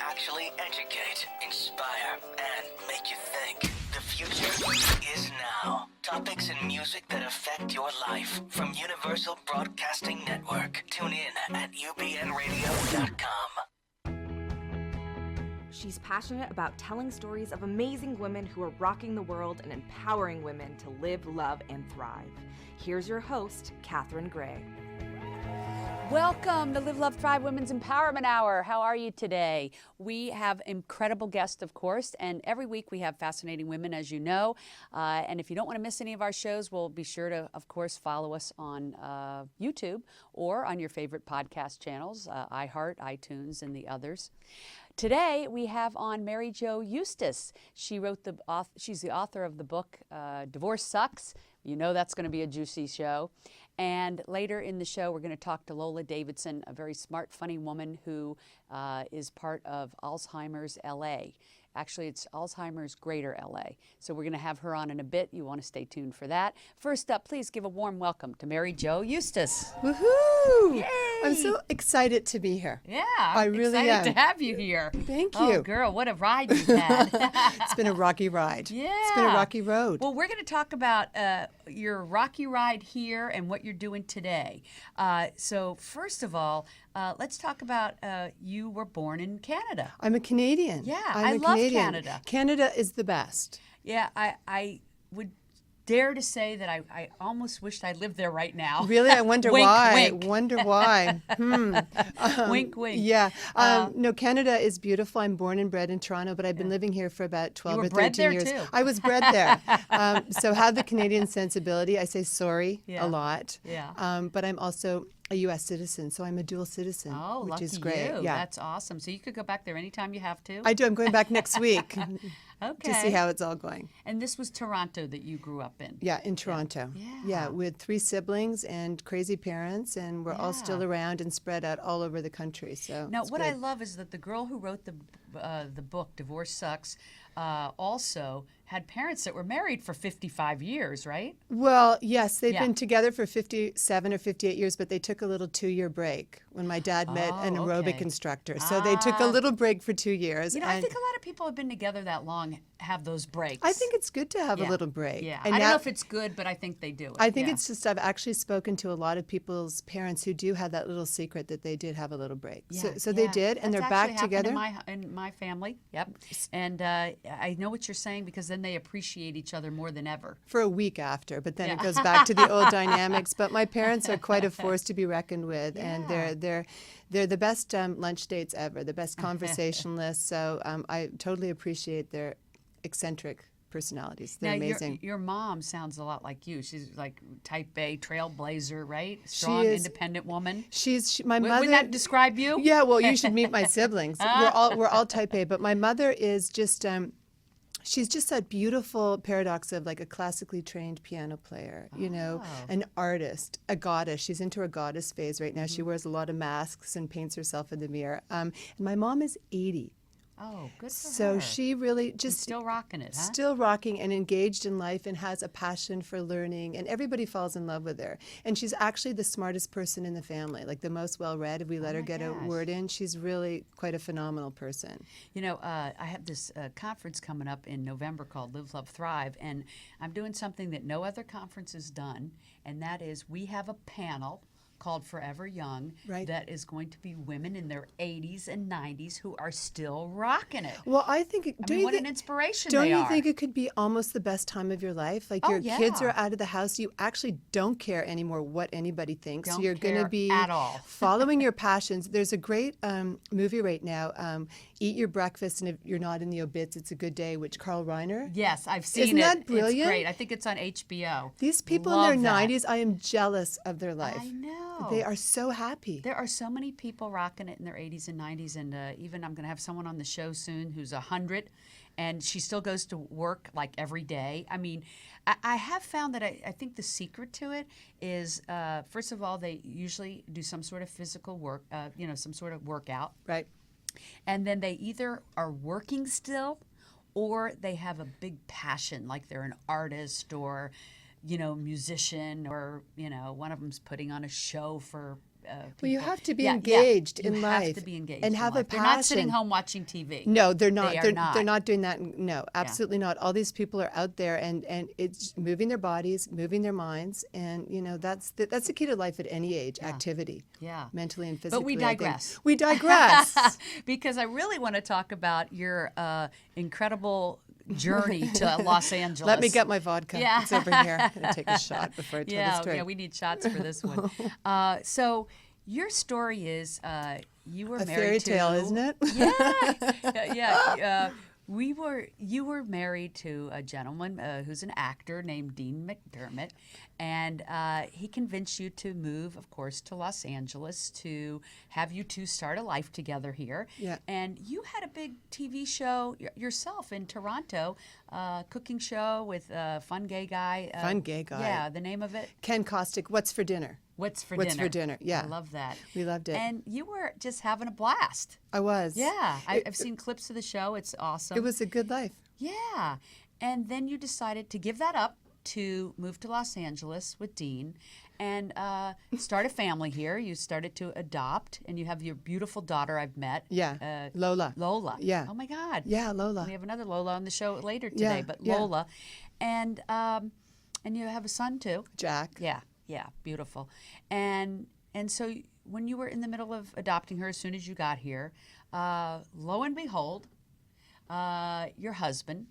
actually educate, inspire, and make you think. The future is now. Topics and music that affect your life from Universal Broadcasting Network. Tune in at ubnradio.com. She's passionate about telling stories of amazing women who are rocking the world and empowering women to live, love, and thrive. Here's your host, Katherine Gray. Welcome to Live, Love, Thrive Women's Empowerment Hour. How are you today? We have incredible guests, of course, and every week we have fascinating women, as you know. And if you don't want to miss any of our shows, we'll be sure to, of course, follow us on YouTube or on your favorite podcast channels, iHeart, iTunes, and the others. Today we have on Mary Jo Eustace. She's the author of the book Divorce Sucks. You know that's going to be a juicy show. And later in the show, we're going to talk to Lola Davidson, a very smart, funny woman who is part of Alzheimer's LA. Actually, it's Alzheimer's Greater LA. So we're going to have her on in a bit. You want to stay tuned for that. First up, please give a warm welcome to Mary Jo Eustace. Woohoo! Yay! I'm so excited to be here. Yeah, I'm really excited to have you here. Thank you. Oh, girl, what a ride you've had. It's been a rocky ride. Yeah. It's been a rocky road. Well, we're going to talk about your rocky ride here and what you're doing today. So first of all, let's talk about you were born in Canada. I'm a Canadian. Yeah, I love Canadian. Canada. Canada is the best. Yeah, I would dare to say that I almost wished I lived there right now. Really? I wonder Wink, why. wink. Wonder why. Wink, wink. Yeah. No, Canada is beautiful. I'm born and bred in Toronto, but I've been living here for about 12 or 13 years. Too. I was bred there. So have the Canadian sensibility. I say sorry a lot. Yeah. But I'm also a U.S. citizen, so I'm a dual citizen, which lucky is great. you. Yeah. That's awesome. So you could go back there anytime you have to? I do. I'm going back next week. Okay. To see how it's all going. And this was Toronto that you grew up in? Yeah, in Toronto. Yeah. We had 3 siblings and crazy parents, and we're all still around and spread out all over the country. So now, it's what good. I love is that the girl who wrote the book Divorce Sucks also had parents that were married for 55 years, right? Well, yes, they've Yeah. been together for 57 or 58 years, but they took a little 2-year break when my dad met an aerobic okay. instructor. So they took a little break for 2 years. You know, I think a lot of people have been together that long have those breaks. I think it's good to have Yeah. a little break. Yeah, And I don't now- know if it's good, but I think they do it. I think Yeah. it's just, I've actually spoken to a lot of people's parents who do have that little secret that they did have a little break. So they did, and That's they're back actually together. happened in my family. Yep. And I know what you're saying because then they appreciate each other more than ever. For a week after, but then Yeah. it goes back to the old dynamics. But my parents are quite a force to be reckoned with, and they're the best lunch dates ever, the best conversationalists. So I totally appreciate their eccentric personalities. They're now, amazing. Your mom sounds a lot like you. She's like type A, trailblazer, right? Strong, is- independent woman. My mother. Wouldn't that describe you? Yeah, well, you should meet my siblings. We're all type A, but my mother is just. She's just that beautiful paradox of like a classically trained piano player, an artist, a goddess. She's into her goddess phase right now. She wears a lot of masks and paints herself in the mirror. And my mom is 80. Oh, good for So her. she really And just still rocking it, huh? still rocking and engaged in life and has a passion for learning, and everybody falls in love with her. And she's actually the smartest person in the family, like the most well-read. If we let her get a word in, she's really quite a phenomenal person. You know, I have this conference coming up in November called Live, Love, Thrive, and I'm doing something that no other conference has done, and that is we have a panel called Forever Young that is going to be women in their 80s and 90s who are still rocking it. Well, I think what an inspiration Don't they you are. think it could be almost the best time of your life? Like your kids are out of the house, you actually don't care anymore what anybody thinks. Don't You're going care to be at all. following your passions. There's a great movie right now, Eat Your Breakfast, and if you're not in the obits, it's a good day, which Carl Reiner. Yes, I've seen Isn't it. that brilliant? It's great. I think it's on HBO. These people Love in their that. 90s, I am jealous of their life. I know. They are so happy. There are so many people rocking it in their 80s and 90s, and even I'm going to have someone on the show soon who's 100, and she still goes to work like every day. I mean, I have found that I think the secret to it is, first of all, they usually do some sort of physical work, some sort of workout. Right. And then they either are working still or they have a big passion, like they're an artist or musician or, one of them's putting on a show for people. Well, you have to be engaged in you life. have to be engaged and in have life. a passion. They're not sitting home watching TV. No, they're not. They are not. They're not doing that. No, absolutely not. All these people are out there, and it's moving their bodies, moving their minds, and that's the key to life at any age. Activity. Yeah. Mentally and physically. But we digress. We digress. Because I really want to talk about your incredible journey to Los Angeles. Let me get my vodka. Yeah. It's over here. I'm gonna take a shot before I tell the story. Yeah, we need shots for this one. So your story is you were A married fairy to tale, isn't it? Yeah. You were married to a gentleman who's an actor named Dean McDermott, and he convinced you to move, of course, to Los Angeles to have you two start a life together here. Yeah. And you had a big TV show yourself in Toronto, cooking show with a fun gay guy. Fun gay guy. Yeah, the name of it? Ken Kostick, What's for Dinner? What's for What's dinner? for dinner? Yeah. I love that. We loved it. And you were just having a blast. I was. Yeah, I've seen clips of the show. It's awesome. It was a good life. Yeah. And then you decided to give that up to move to Los Angeles with Dean and start a family here. You started to adopt, and you have your beautiful daughter I've met. Yeah. Lola. Lola. Yeah. Oh, my God. Yeah, Lola. We have another Lola on the show later today, but yeah. Lola. And you have a son, too. Jack. Yeah, beautiful. And so when you were in the middle of adopting her, as soon as you got here, lo and behold, your husband,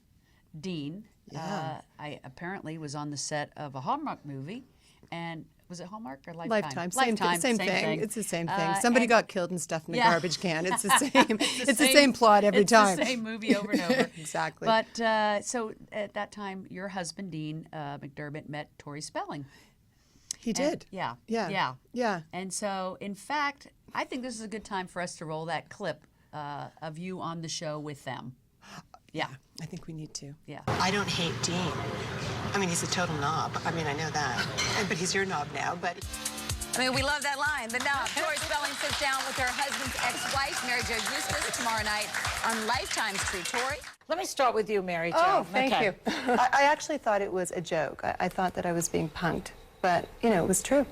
Dean, I apparently was on the set of a Hallmark movie, and was it Hallmark or Lifetime? Lifetime. Same thing. It's the same thing. Somebody and- got killed and stuffed in a Yeah. garbage can. It's the same. it's the same plot every time. It's the same movie over and over. Exactly. But so at that time, your husband, Dean McDermott, met Tori Spelling. He did. Yeah. Yeah. And so, in fact, I think this is a good time for us to roll that clip of you on the show with them. Yeah. I think we need to. Yeah. I don't hate Dean. I mean, he's a total knob. I mean, I know that. But he's your knob now, but... I mean, we love that line. The knob. Tori Spelling sits down with her husband's ex-wife, Mary Jo Eustace, tomorrow night on Lifetime's True Tori. Let me start with you, Mary Jo. Oh, thank Okay. you. I actually thought it was a joke. I thought that I was being punked. But, it was true.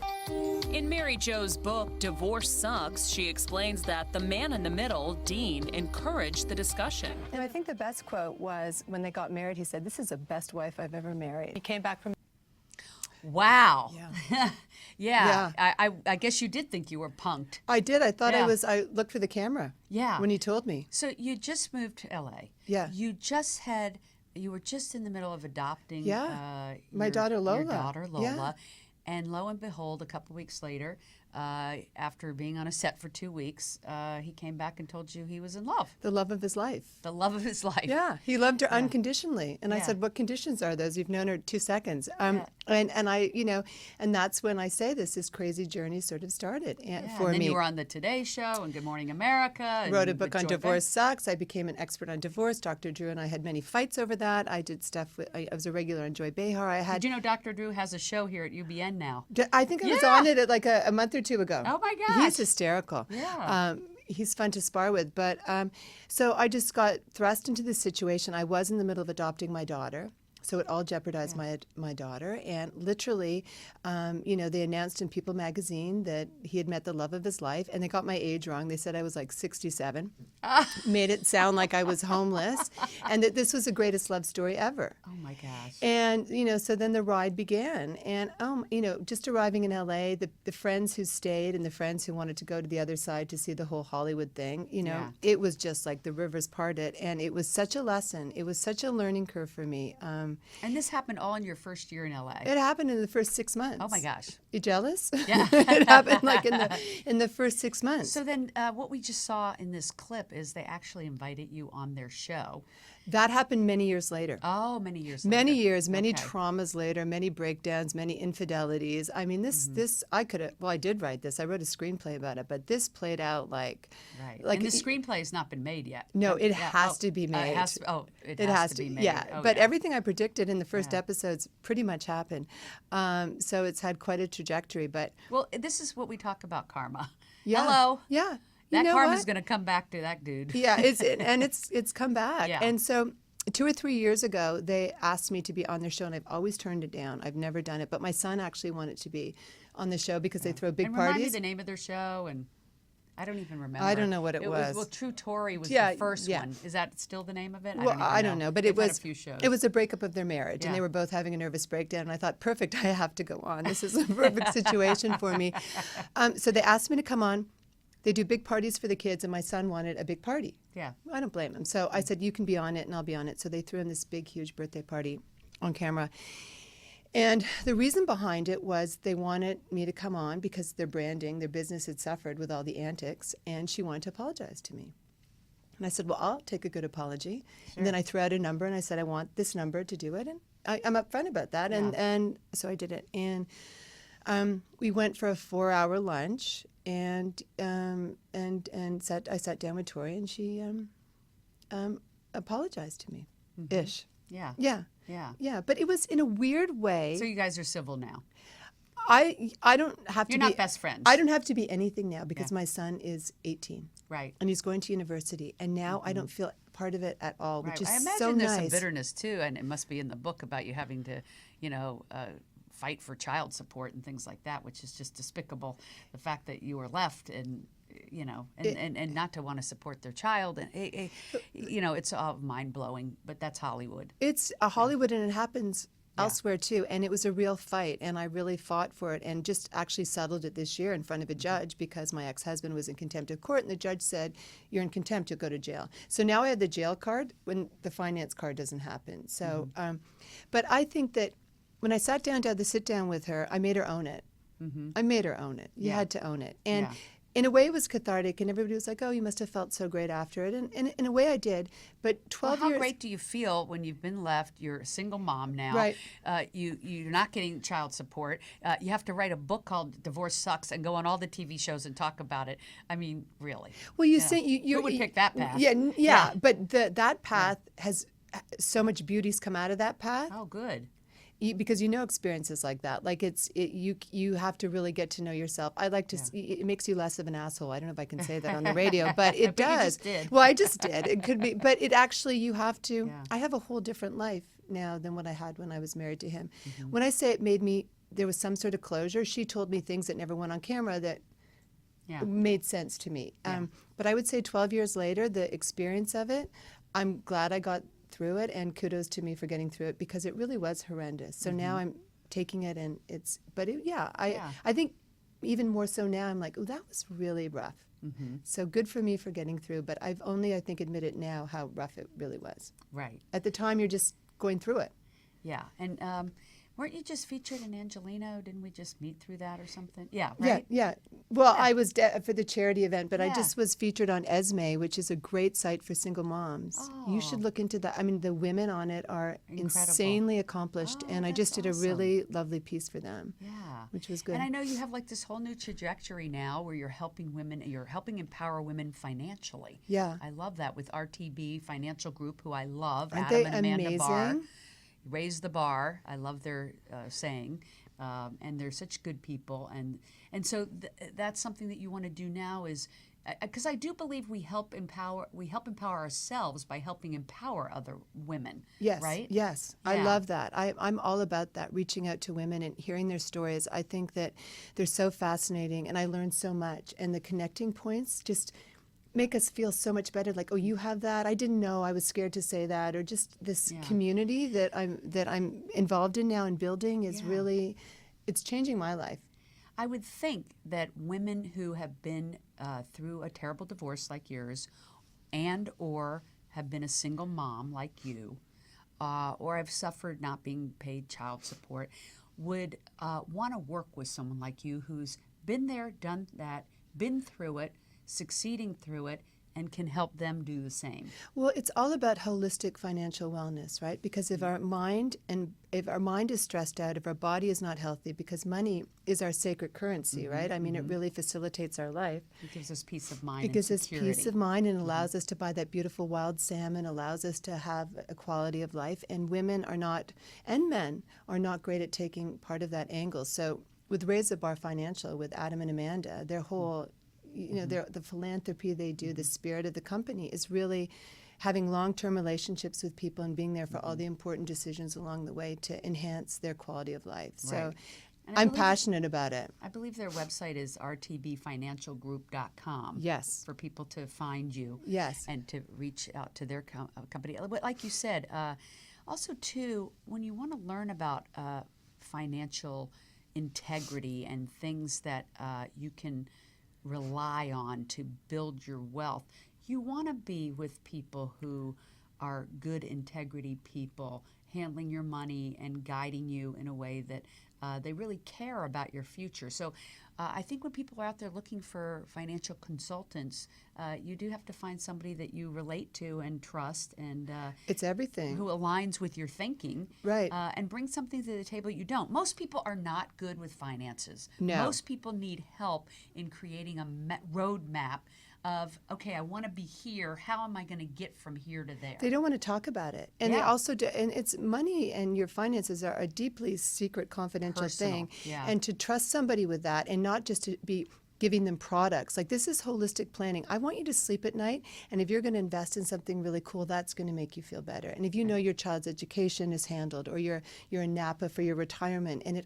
In Mary Jo's book, Divorce Sucks, she explains that the man in the middle, Dean, encouraged the discussion. And I think the best quote was when they got married, he said, "This is the best wife I've ever married." He came back from... Wow. Yeah. Yeah. I guess you did think you were punked. I did. I thought Yeah. I looked for the camera. Yeah. When he told me. So you just moved to LA. Yeah. You were just in the middle of adopting My daughter Lola. Your daughter Lola. Yeah. And lo and behold, a couple weeks later, after being on a set for 2 weeks, he came back and told you he was in love. The love of his life. The love of his life. Yeah, he loved her unconditionally. And I Yeah. said, "What conditions are those? You've known her 2 seconds." And I, and that's when I say this crazy journey sort of started for and then me. you were on the Today Show and Good Morning America. And Wrote a book with on Joy Divorce Sucks. I became an expert on divorce. Dr. Drew and I had many fights over that. I did stuff with, I was a regular on Joy Behar. I had, Did you know Dr. Drew has a show here at UBN now? I think I was Yeah. on it at like a month or two ago. Oh my He's gosh. hysterical. Yeah. He's fun to spar with. But so I just got thrust into this situation. I was in the middle of adopting my daughter. So it all jeopardized my daughter. And literally, they announced in People magazine that he had met the love of his life. And they got my age wrong. They said I was like 67. Made it sound like I was homeless. And that this was the greatest love story ever. Oh my gosh. And, so then the ride began. And, just arriving in LA, the friends who stayed and the friends who wanted to go to the other side to see the whole Hollywood thing, it was just like the rivers parted. And it was such a lesson. It was such a learning curve for me. And this happened all in your first year in LA. It happened in the first 6 months. Oh my gosh. You jealous? Yeah. It happened like in the first 6 months. So then what we just saw in this clip is they actually invited you on their show. That happened many years later. Oh, many years later. Many years, many Okay. traumas later, many breakdowns, many infidelities. I mean, this I could have. Well, I did write this. I wrote a screenplay about it, but this played out like. Right. Like and the screenplay has not been made yet. No, it Yeah. has to be made. It has to be made. Yeah, Oh, but yeah. everything I predicted in the first episodes pretty much happened. So it's had quite a trajectory. But Well, this is what we talk about karma. yeah, Hello. yeah, That you know karma's what? going to come back to that dude. Yeah, it's come back. Yeah. And so 2 or 3 years ago, they asked me to be on their show, and I've always turned it down. I've never done it, but my son actually wanted to be on the show because they throw big and parties. Remind me the name of their show, and I don't even remember. I don't know what it was. Well, True Tory was Yeah, the first yeah. one. Is that still the name of it? Well, I don't know, but They've it was had a few shows. it was a breakup of their marriage, and Yeah. they were both having a nervous breakdown. And I thought, perfect, I have to go on. This is a perfect situation for me. So they asked me to come on. They do big parties for the kids, and my son wanted a big party. Yeah. I don't blame him. So I said, you can be on it, and I'll be on it. So they threw in this big, huge birthday party on camera. And the reason behind it was they wanted me to come on because their branding, their business had suffered with all the antics, and she wanted to apologize to me. And I said, well, I'll take a good apology. And then I threw out a number, and I said, I want this number to do it. And I'm upfront about that. And so I did it. And we went for a 4-hour lunch, and I sat down with Tori, and she apologized to me, ish. Yeah. Yeah. Yeah. Yeah, but it was in a weird way. So you guys are civil now. I don't have to You're be. not best friends. I don't have to be anything now because my son is 18. Right. And he's going to university, and now I don't feel part of it at all, which is I imagine so there's nice. some bitterness too, and it must be in the book about you having to, fight for child support and things like that, which is just despicable. The fact that you were left and and not to want to support their child, and it's all mind blowing. But that's Hollywood. It's a Hollywood, and it happens elsewhere too. And it was a real fight, and I really fought for it, and just actually settled it this year in front of a judge because my ex-husband was in contempt of court, and the judge said, "You're in contempt. You'll go to jail." So now I have the jail card when the finance card doesn't happen. So, but I think that when I sat down to have the sit down with her, I made her own it. I made her own it. You had to own it, and. In a way, it was cathartic, and everybody was like, "Oh, you must have felt so great after it." And in a way, I did. But 12 How years. great do you feel when you've been left? You're a single mom now. Right. You're not getting child support. You have to write a book called "Divorce Sucks" and go on all the TV shows and talk about it. I mean, really. Well, you say you Who would pick that path? Yeah. But that path has so much beauty's come out of that path. Oh, good. Because experiences like that, like you have to really get to know yourself. I like to. It makes you less of an asshole. I don't know if I can say that on the radio, but it But you does. just did. Well, I just did. It could be, but it actually you have to. I have a whole different life now than what I had when I was married to him. When I say it made me, there was some sort of closure. She told me things that never went on camera that made sense to me. But I would say 12 years later, the experience of it, I'm glad I got through it, and kudos to me for getting through it because it really was horrendous. So now I'm taking it, and it's, but I think even more so now I'm like, oh, that was really rough. So good for me for getting through, but I've only, I think, admitted now how rough it really was. Right. At the time, you're just going through it. Yeah. And weren't you just featured in Angelino? Didn't we just meet through that or something? Yeah, right? Yeah. Well, I was for the charity event, but I Yeah. just was featured on Esme, which is a great site for single moms. You should look into that. I mean, the women on it are insanely accomplished, and I just did a really lovely piece for them. Yeah. Which was good. And I know you have like this whole new trajectory now where you're helping women, you're helping empower women financially. Yeah. I love that with RTB Financial Group, who I love, Aren't Adam they and Amanda Barr. amazing? Raise the bar. I love their saying. And they're such good people. And so that's something that you want to do now is, because I do believe we help empower ourselves by helping empower other women. Yes. Right? Yes. I Yeah. love that. I'm all about that, reaching out to women and hearing their stories. I think that they're so fascinating, and I learned so much. And the connecting points just make us feel so much better. Like, oh, you have that? I didn't know. I was scared to say that. Or just this community that I'm involved in now and building is really, it's changing my life. I would think that women who have been through a terrible divorce like yours, and or have been a single mom like you, or have suffered not being paid child support, would want to work with someone like you who's been there, done that, been through it, succeeding through it, and can help them do the same. Well, it's all about holistic financial wellness, right? Because if our mind is stressed out, if our body is not healthy, because money is our sacred currency, right? I mean, it really facilitates our life. It gives us peace of mind. It gives and us security. peace of mind and allows us to buy that beautiful wild salmon, allows us to have a quality of life. And women are not, and men are not great at taking part of that angle. So with Raise the Bar Financial, with Adam and Amanda, their whole the philanthropy they do, the spirit of the company is really having long-term relationships with people and being there for all the important decisions along the way to enhance their quality of life. So Right. And I'm passionate about it. I believe their website is rtbfinancialgroup.com. Yes. For people to find you. Yes. And to reach out to their company. But like you said, also too, when you want to learn about financial integrity and things that you can rely on to build your wealth, you want to be with people who are good integrity people, handling your money and guiding you in a way that they really care about your future. So I think when people are out there looking for financial consultants, you do have to find somebody that you relate to and trust, and It's everything. who aligns with your thinking, Right. And brings something to the table you don't. Most people are not good with finances. No. Most people need help in creating a roadmap of, okay, I want to be here. How am I going to get from here to there? They don't want to talk about it. And they Yeah. also do, and it's money and your finances are a deeply secret, confidential Personal, thing. yeah. And to trust somebody with that and not just to be giving them products. Like, this is holistic planning. I want you to sleep at night, and if you're going to invest in something really cool, that's going to make you feel better. And if you know your child's education is handled, or you're in Napa for your retirement, and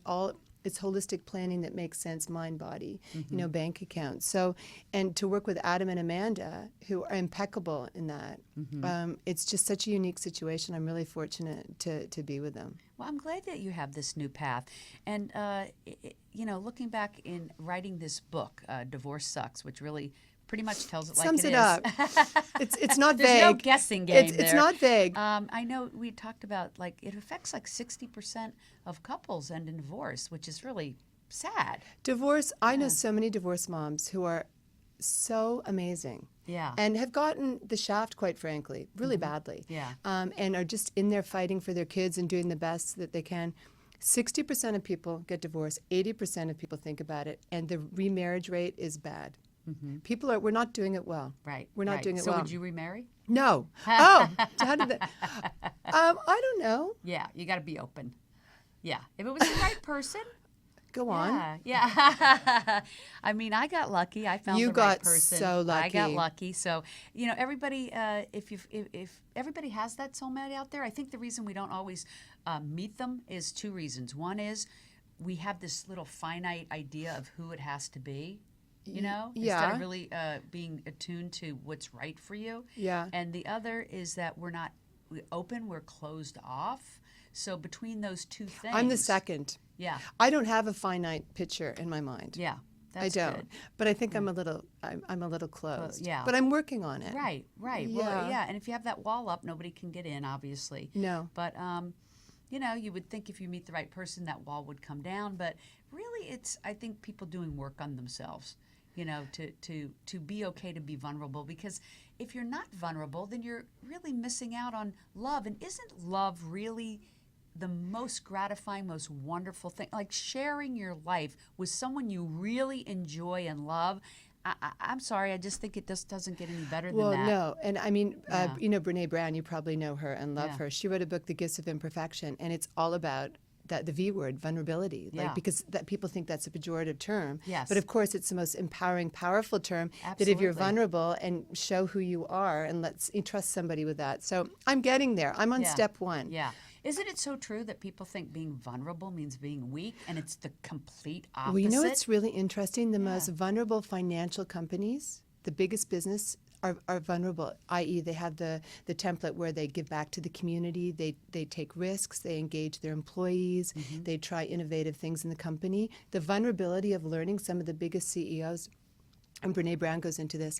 it's holistic planning that makes sense, mind, body, bank accounts. So, and to work with Adam and Amanda, who are impeccable in that, it's just such a unique situation. I'm really fortunate to be with them. Well, I'm glad that you have this new path. And, looking back in writing this book, Divorce Sucks, which really pretty much tells it like Sums it it is. up. It's not There's vague. no guessing game It's there. not vague. I know we talked about, it affects 60% of couples end in divorce, which is really sad. Divorce, I know so many divorce moms who are so amazing. Yeah. And have gotten the shaft, quite frankly, really badly. Yeah. And are just in there fighting for their kids and doing the best that they can. 60% of people get divorced, 80% of people think about it, and the remarriage rate is bad. We're not doing it well. Right. We're not right. doing it so well. would you remarry? No. Oh, how did that? I don't know. Yeah, you got to be open. Yeah. If it was the right person. Go on. Yeah. I mean, I got lucky. I found You the right got person. so I got lucky. lucky. So, everybody, if everybody has that soulmate out there, I think the reason we don't always meet them is two reasons. One is we have this little finite idea of who it has to be. Instead Yeah. of really being attuned to what's right for you. Yeah. And the other is that we're open, we're closed off. So between those two things. I'm the second. Yeah. I don't have a finite picture in my mind. Yeah. I That's don't. good. But I think I'm a little closed. yeah. But I'm working on it. Right. Well, Yeah. yeah. And if you have that wall up, nobody can get in, obviously. No. But, you would think if you meet the right person, that wall would come down. But really, I think people doing work on themselves. To be okay to be vulnerable, because if you're not vulnerable, then you're really missing out on love. And isn't love really the most gratifying, most wonderful thing? Like sharing your life with someone you really enjoy and love. I'm sorry, I just think it just doesn't get any better than that. Well, no. And I mean, Yeah. Brene Brown, you probably know her and love Yeah. her. She wrote a book, The Gifts of Imperfection, and it's all about the V word, vulnerability, Yeah. because that people think that's a pejorative term. Yes. But of course, it's the most empowering, powerful term. That if you're Absolutely. vulnerable and show who you are, and trust somebody with that. So I'm getting there. I'm on Yeah. step one. Yeah. Isn't it so true that people think being vulnerable means being weak, and it's the complete opposite? Well, you know what's really interesting? The most vulnerable financial companies, the biggest business, are vulnerable, i.e. they have the template where they give back to the community, they take risks, they engage their employees, they try innovative things in the company. The vulnerability of learning, some of the biggest CEOs, and Brene Brown goes into this,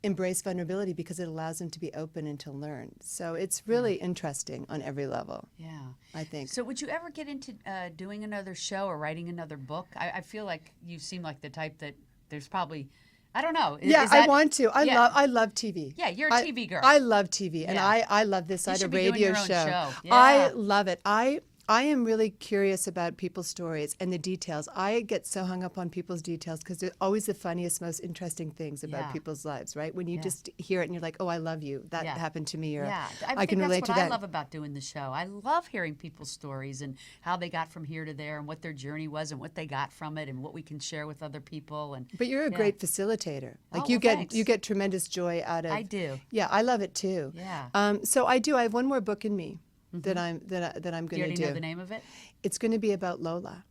embrace vulnerability because it allows them to be open and to learn. So it's really interesting on every level. Yeah. I think. So would you ever get into doing another show or writing another book? I feel like you seem like the type that there's probably, I don't know. Yeah, I want to. Yeah. I love TV. Yeah, you're a TV girl. I love TV, and Yeah. I love this You side should of be doing radio your own show. I Yeah. love it. I I am really curious about people's stories and the details. I get so hung up on people's details because they're always the funniest, most interesting things about people's lives, right? When you just hear it and you're like, oh, I love you. That happened to me, or I can relate to that. That's what I love about doing the show. I love hearing people's stories and how they got from here to there and what their journey was and what they got from it and what we can share with other people. And But you're a great facilitator. Like you get tremendous joy out of. I do. Yeah, I love it too. Yeah. So I do. I have one more book in me. That I'm going to do. Do you already know the name of it? It's going to be about Lola.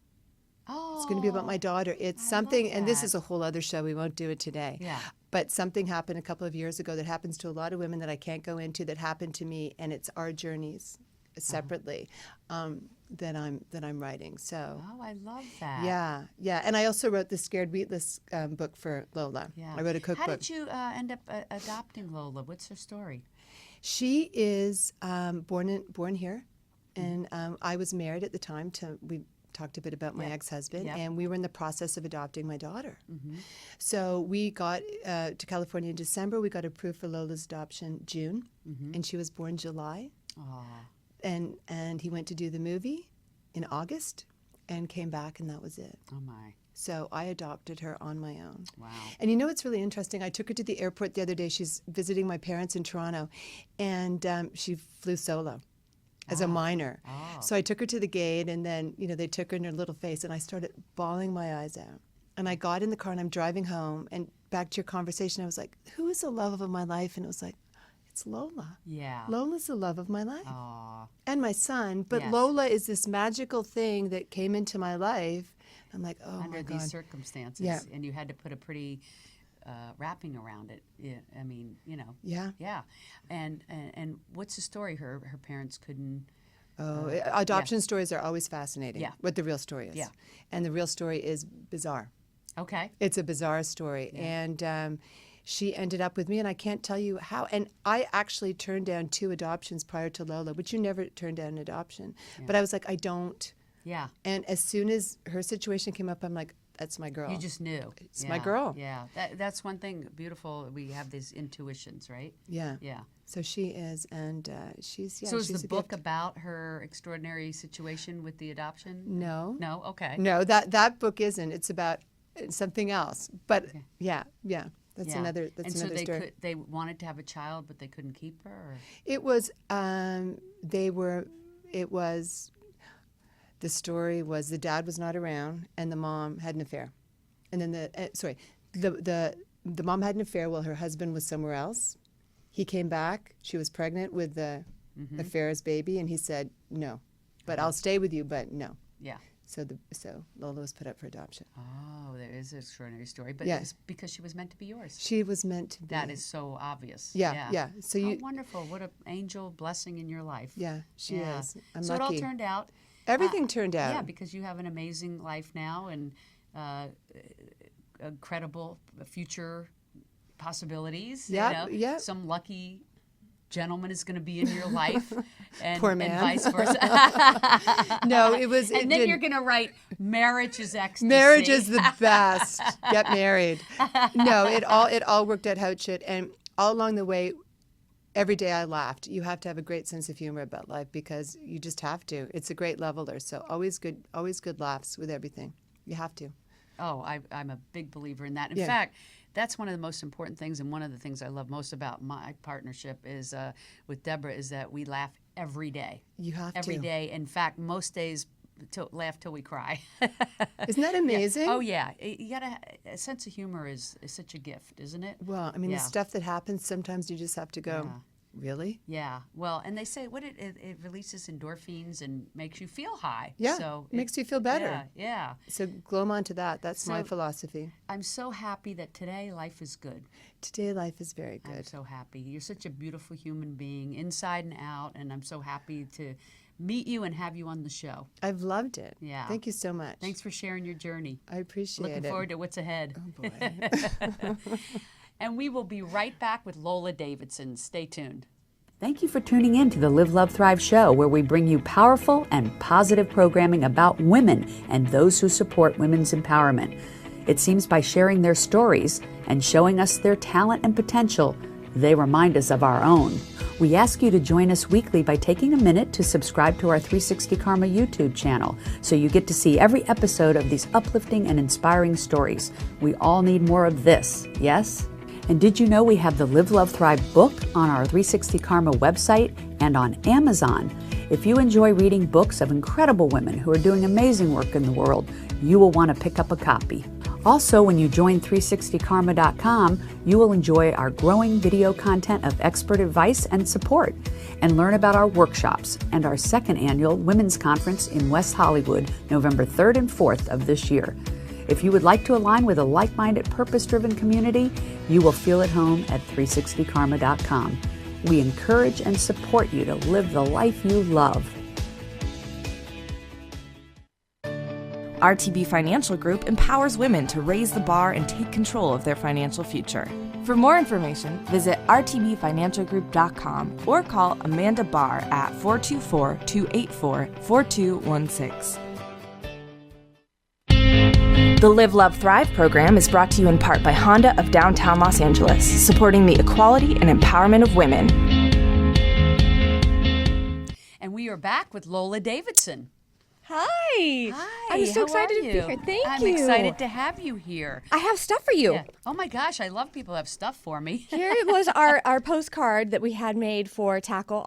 Oh, it's going to be about my daughter. It's something, and this is a whole other show. We won't do it today. Yeah. But something happened a couple of years ago that happens to a lot of women that I can't go into. That happened to me, and it's our journeys separately that I'm writing. So. Oh, I love that. Yeah. And I also wrote the Scared Wheatless book for Lola. Yeah. I wrote a cookbook. How did you end up adopting Lola? What's her story? She is born here, and I was married at the time. We talked a bit about my ex-husband, and we were in the process of adopting my daughter. So we got to California in December. We got approved for Lola's adoption June, and she was born July. And he went to do the movie in August, and came back, and that was it. Oh my. So I adopted her on my own. Wow. And you know what's really interesting? I took her to the airport the other day. She's visiting my parents in Toronto, and she flew solo as a minor. So I took her to the gate, and then, they took her in her little face, and I started bawling my eyes out. And I got in the car, and I'm driving home, and back to your conversation, I was like, who is the love of my life? And it was like, it's Lola. Yeah. Lola's the love of my life. Aw. And my son. But Yes. Lola is this magical thing that came into my life. I'm like, oh, Under my these God. circumstances, Yeah. and you had to put a pretty wrapping around it. Yeah, I mean, Yeah. Yeah. And what's the story? Her parents couldn't. Oh, adoption stories are always fascinating. Yeah. What the real story is. Yeah. And the real story is bizarre. Okay. It's a bizarre story. And she ended up with me, and I can't tell you how. And I actually turned down 2 adoptions prior to Lola, which you never turn down an adoption. But I was like, I don't. Yeah. And as soon as her situation came up, I'm like, that's my girl. You just knew. It's my girl. Yeah. That's one thing beautiful. We have these intuitions, right? Yeah. Yeah. So she is, and she's, So is she's the a book gift. about her extraordinary situation with the adoption? No. No? Okay. No, that book isn't. It's about something else. But yeah. That's Yeah. another. That's and so another story. they wanted to have a child, but they couldn't keep her. Or? It was. The story was the dad was not around, and the mom had an affair, and then the mom had an affair while her husband was somewhere else. He came back. She was pregnant with the affair's baby, and he said no, but I'll stay with you, but no. Yeah. So Lola was put up for adoption. Oh, there is an extraordinary story, but Yeah. it's because she was meant to be yours. She was meant to be. That is so obvious. Yeah. So Oh, wonderful! What an angel blessing in your life. Yeah, she is. I'm so lucky. it all turned out. Everything turned out. Yeah, because you have an amazing life now and incredible future possibilities. Yeah, you know? yeah. Some lucky gentleman is going to be in your life, and, Poor man. and vice versa. No, it was. And then you're going to write "Marriage is ecstasy." Marriage is the best. Get married. No, it all worked out how it should, and all along the way, every day I laughed. You have to have a great sense of humor about life because you just have to. It's a great leveler. So always good laughs with everything. You have to. Oh, I'm a big believer in that. In Yeah. fact, that's one of the most important things, and one of the things I love most about my partnership is with Deborah is that we laugh every day. You have Every to. day. In fact, most days laugh till we cry. Isn't that amazing? Oh yeah, you gotta. A sense of humor is such a gift, isn't it? Well, I mean, Yeah. the stuff that happens, sometimes you just have to go, really? Yeah. Well, and they say it releases endorphins and makes you feel high. Yeah, So it makes you feel better. Yeah. Yeah. So glom onto that. That's my So- philosophy. I'm so happy that today life is good. Today, life is very I'm good. so happy. You're such a beautiful human being, inside and out, and I'm so happy to meet you and have you on the show. I've loved it. Yeah. Thank you so much. Thanks for sharing your journey. I appreciate Looking it. forward to what's ahead. Oh, boy. And we will be right back with Lola Davidson. Stay tuned. Thank you for tuning in to the Live, Love, Thrive show, where we bring you powerful and positive programming about women and those who support women's empowerment. It seems by sharing their stories and showing us their talent and potential, they remind us of our own. We ask you to join us weekly by taking a minute to subscribe to our 360 Karma YouTube channel so you get to see every episode of these uplifting and inspiring stories. We all need more of this, yes? And did you know we have the Live, Love, Thrive book on our 360 Karma website and on Amazon? If you enjoy reading books of incredible women who are doing amazing work in the world, you will want to pick up a copy. Also, when you join 360karma.com, you will enjoy our growing video content of expert advice and support, and learn about our workshops and our second annual Women's Conference in West Hollywood, November 3rd and 4th of this year. If you would like to align with a like-minded, purpose-driven community, you will feel at home at 360karma.com. We encourage and support you to live the life you love. RTB Financial Group empowers women to raise the bar and take control of their financial future. For more information, visit rtbfinancialgroup.com or call Amanda Barr at 424-284-4216. The Live, Love, Thrive program is brought to you in part by Honda of downtown Los Angeles, supporting the equality and empowerment of women. And we are back with Lola Davidson. Hi. Hi. I'm so how excited are to you? be here. Thank I'm you. excited to have you here. I have stuff for you. Yeah. Oh my gosh, I love people who have stuff for me. Here was our postcard that we had made for Tackle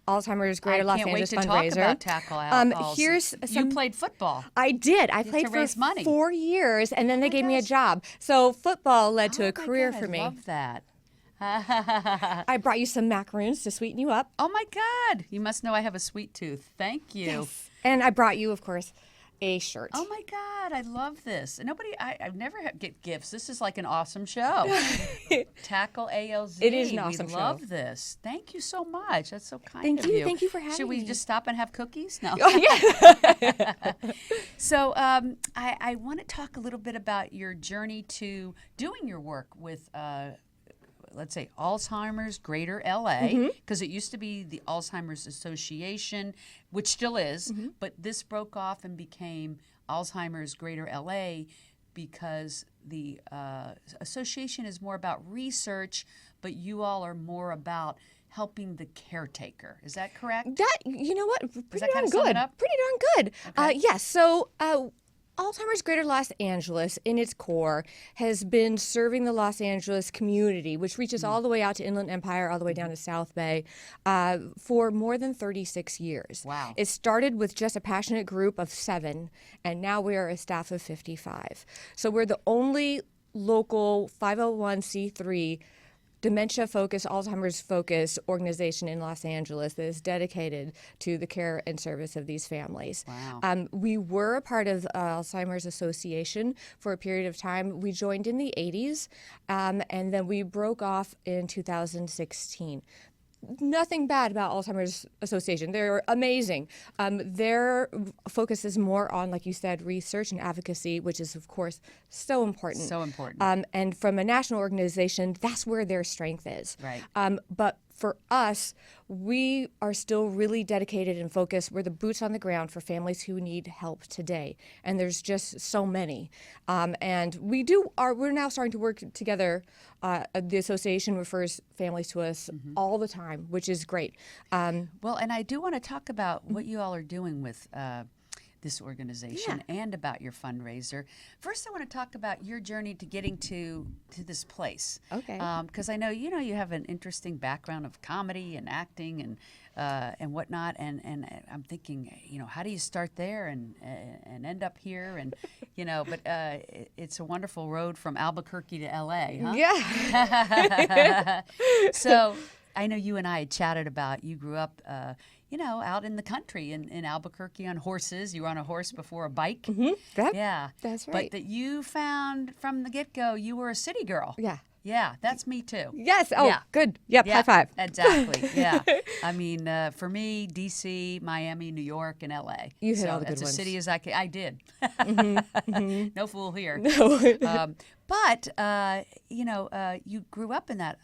Alzheimer's Greater Los Angeles I can't fundraiser. wait to talk about Tackle Alzheimer's. Here's some. You played football. I did. I played to for raise money. 4 years, and then they gave me a gosh. job. So football led to Oh a my career God, for me. I love that. I brought you some macaroons to sweeten you up. Oh my God. You must know I have a sweet tooth. Thank you. Yes. And I brought you, of course, a shirt. Oh my God, I love this. I've never get gifts. This is like an awesome show. Tackle ALZ. It is an awesome we show. love this. Thank you so much. That's so kind Thank of you. you. Thank you for having Should we me. just stop and have cookies? No. Oh, yeah. So I want to talk a little bit about your journey to doing your work with let's say Alzheimer's Greater LA, because it used to be the Alzheimer's Association, which still is, but this broke off and became Alzheimer's Greater LA because the association is more about research, but you all are more about helping the caretaker. Is that correct? That, you know what? Pretty that darn kinda sum it good. up? Pretty darn good. Okay. Yes. So Alzheimer's Greater Los Angeles, in its core, has been serving the Los Angeles community, which reaches all the way out to Inland Empire, all the way down to South Bay, for more than 36 years. Wow. It started with just a passionate group of 7, and now we are a staff of 55. So we're the only local 501c3 dementia-focused, Alzheimer's-focused organization in Los Angeles that is dedicated to the care and service of these families. Wow. We were a part of Alzheimer's Association for a period of time. We joined in the 80s, and then we broke off in 2016. Nothing bad about Alzheimer's Association. They're amazing. Their focus is more on, like you said, research and advocacy, which is, of course, so important. So important. And from a national organization, that's where their strength is. Right. But for us, we are still really dedicated and focused. We're the boots on the ground for families who need help today. And there's just so many. And we're now starting to work together. The association refers families to us all the time, which is great. Well, and I do want to talk about what you all are doing with this organization and about your fundraiser. First, I want to talk about your journey to getting to this place. Okay. Because I know you have an interesting background of comedy and acting and whatnot, and I'm thinking, how do you start there and end up here, and but it's a wonderful road from Albuquerque to LA, huh? Yeah. So I know you and I had chatted about you grew up out in the country in Albuquerque on horses. You were on a horse before a bike. Yeah. That's right. But that you found from the get-go you were a city girl. Yeah. Yeah, that's me too. Yes. Oh, Yeah. good. Yep. Yeah, High five. Exactly. Yeah. I mean, for me, D.C., Miami, New York, and L.A. You hit all the good as ones. a city as I could. I did. No fool here. No. But you grew up in that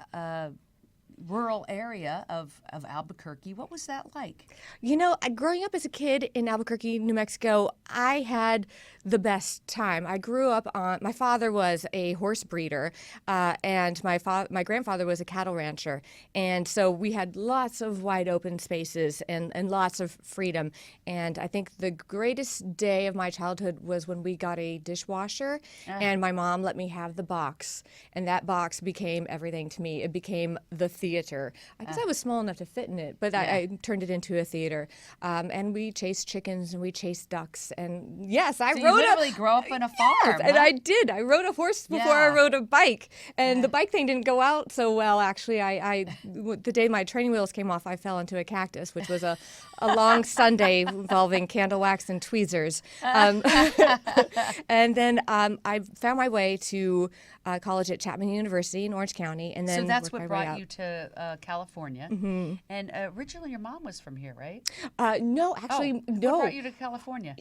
rural area of Albuquerque. What was that like? You know, growing up as a kid in Albuquerque, New Mexico, I had the best time. I grew up on, my father was a horse breeder, and my grandfather was a cattle rancher. And so we had lots of wide open spaces and lots of freedom. And I think the greatest day of my childhood was when we got a dishwasher and my mom let me have the box. And that box became everything to me. It became the theater. I guess I was small enough to fit in it, but I turned it into a theater. And we chased chickens and we chased ducks. And yes, I You literally grew up on a farm. Yes, and I did. I rode a horse before I rode a bike. And the bike thing didn't go out so well, actually. The day my training wheels came off, I fell into a cactus, which was a long Sunday involving candle wax and tweezers. And then I found my way to college at Chapman University in Orange County. And then so that's what brought you to California. Mm-hmm. And originally your mom was from here, right? No, actually, no. What brought you to California?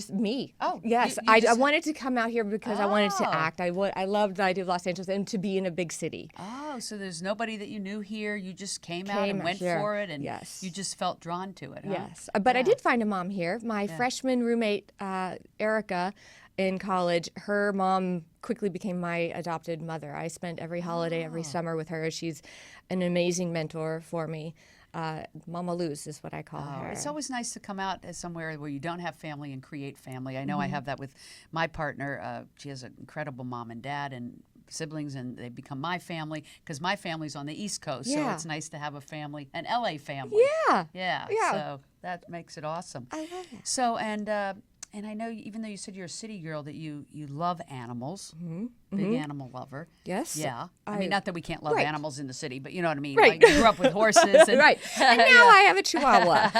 Me. Oh, yes. I wanted to come out here because I wanted to act. I loved the idea of Los Angeles and to be in a big city. Oh, so there's nobody that you knew here. You just came out and went for it, and you just felt drawn to it. Huh? Yes, but I did find a mom here. My freshman roommate, Erica, in college, her mom quickly became my adopted mother. I spent every holiday, every summer with her. She's an amazing mentor for me. Mama Luz is what I call her. It's always nice to come out as somewhere where you don't have family and create family. I know I have that with my partner. She has an incredible mom and dad and siblings, and they become my family because my family's on the East Coast. So it's nice to have a family, an LA family. Yeah. So that makes it awesome. I love it. So, and I know, even though you said you're a city girl, that you love animals, big animal lover. Yes. Yeah. I mean, not that we can't love animals in the city, but you know what I mean. Right. Like, you grew up with horses. And, right. And now I have a Chihuahua.